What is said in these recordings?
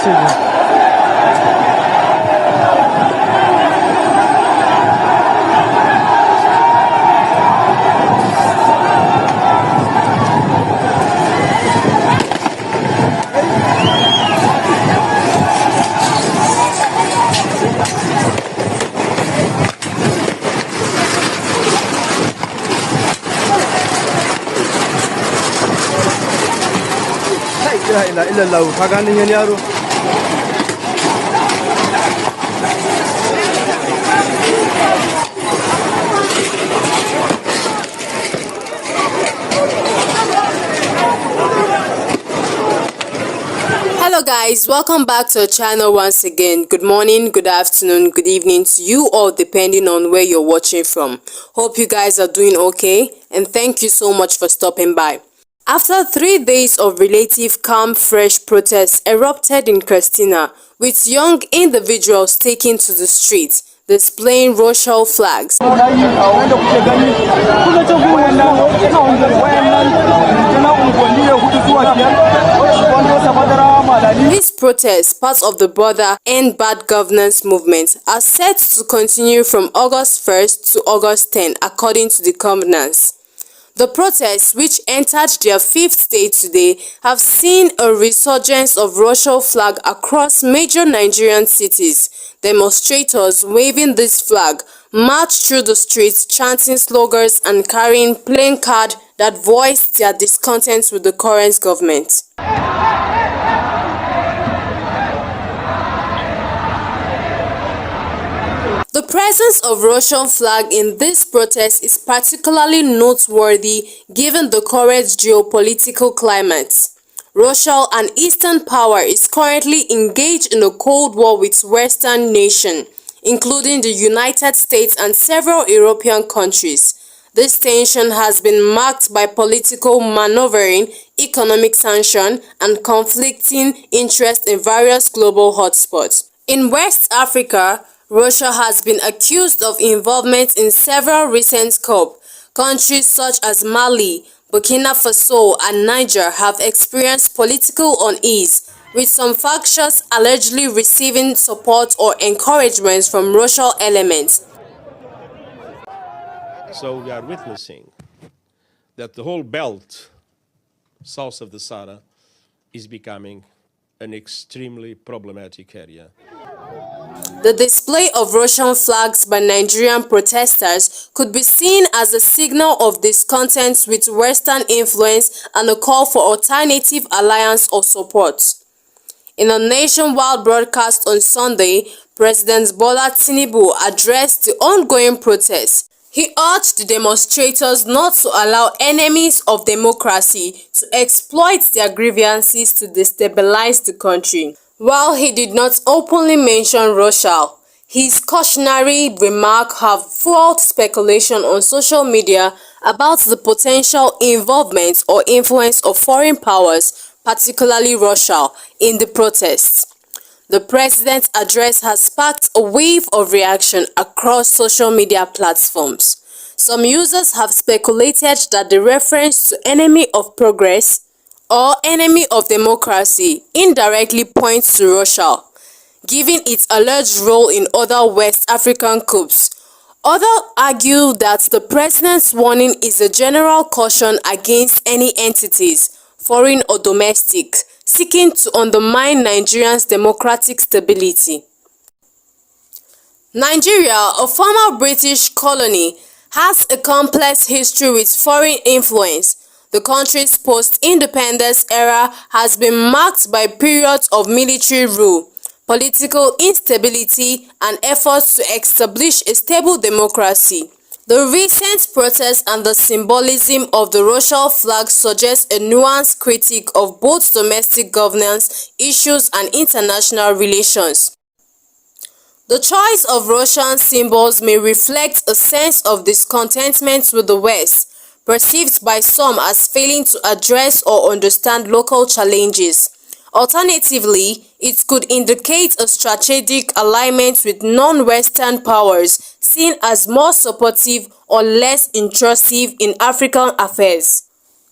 message. Hello guys, welcome back to the channel once again. Good morning, good afternoon, good evening to you all depending on where you're watching from. Hope you guys are doing okay and thank you so much for stopping by. After 3 days of relative calm, fresh protests erupted in Christina, with young individuals taking to the streets, displaying racial flags. These protests, part of the broader End Bad Governance movement, are set to continue from August 1st to August 10, according to the covenants. The protests, which entered their 5th day today, have seen a resurgence of racial flag across major Nigerian cities. Demonstrators waving this flag marched through the streets, chanting slogans and carrying placards that voiced their discontent with the current government. The presence of Russian flag in this protest is particularly noteworthy given the current geopolitical climate. Russia, an Eastern power, is currently engaged in a Cold War with Western nations, including the United States and several European countries. This tension has been marked by political maneuvering, economic sanctions, and conflicting interests in various global hotspots. In West Africa, Russia has been accused of involvement in several recent coups. Countries such as Mali, Burkina Faso, and Niger have experienced political unease, with some factions allegedly receiving support or encouragement from Russian elements. So we are witnessing that the whole belt south of the Sahara is becoming an extremely problematic area. The display of Russian flags by Nigerian protesters could be seen as a signal of discontent with Western influence and a call for alternative alliance or support. In a nationwide broadcast on Sunday, President Bola Tinubu addressed the ongoing protests. He urged the demonstrators not to allow enemies of democracy to exploit their grievances to destabilize the country. While he did not openly mention Russia, his cautionary remarks have fueled speculation on social media about the potential involvement or influence of foreign powers, particularly Russia, in the protests. The president's address has sparked a wave of reaction across social media platforms. Some users have speculated that the reference to enemy of progress or enemy of democracy indirectly points to Russia, given its alleged role in other West African coups. Others argue that the president's warning is a general caution against any entities, foreign or domestic, seeking to undermine Nigeria's democratic stability. Nigeria, a former British colony, has a complex history with foreign influence. The country's post-independence era has been marked by periods of military rule, political instability, and efforts to establish a stable democracy. The recent protests and the symbolism of the Russian flag suggest a nuanced critique of both domestic governance issues and international relations. The choice of Russian symbols may reflect a sense of discontentment with the West, perceived by some as failing to address or understand local challenges. Alternatively, it could indicate a strategic alignment with non-Western powers seen as more supportive or less intrusive in African affairs.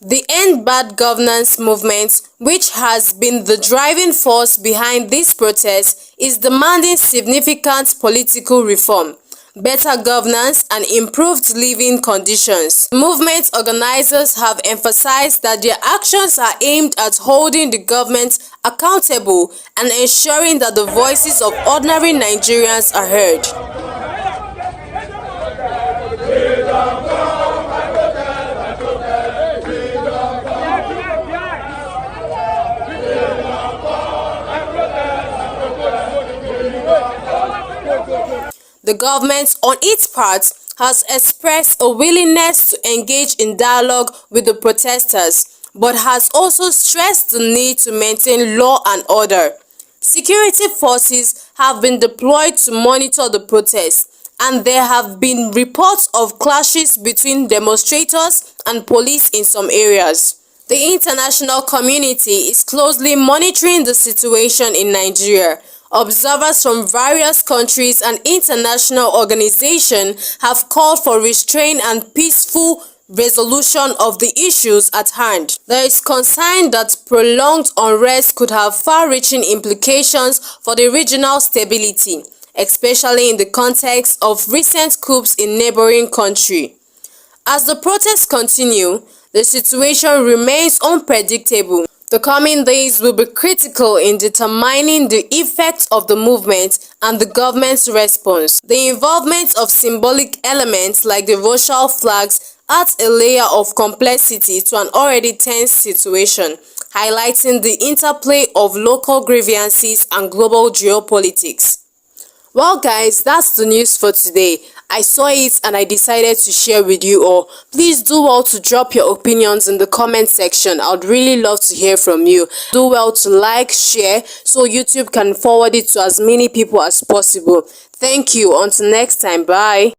The End Bad Governance movement, which has been the driving force behind this protest, is demanding significant political reform, better governance, and improved living conditions. Movement organizers have emphasized that their actions are aimed at holding the government accountable and ensuring that the voices of ordinary Nigerians are heard. The government, on its part, has expressed a willingness to engage in dialogue with the protesters, but has also stressed the need to maintain law and order. Security forces have been deployed to monitor the protests, and there have been reports of clashes between demonstrators and police in some areas. The international community is closely monitoring the situation in Nigeria. Observers from various countries and international organizations have called for restraint and peaceful resolution of the issues at hand. There is concern that prolonged unrest could have far-reaching implications for the regional stability, especially in the context of recent coups in neighboring countries. As the protests continue, the situation remains unpredictable. The coming days will be critical in determining the effect of the movement and the government's response. The involvement of symbolic elements like the racial flags adds a layer of complexity to an already tense situation, highlighting the interplay of local grievances and global geopolitics. Well guys, that's the news for today. I saw it and I decided to share with you all. Please do well to drop your opinions in the comment section. I would really love to hear from you. Do well to like, share, so YouTube can forward it to as many people as possible. Thank you. Until next time, bye.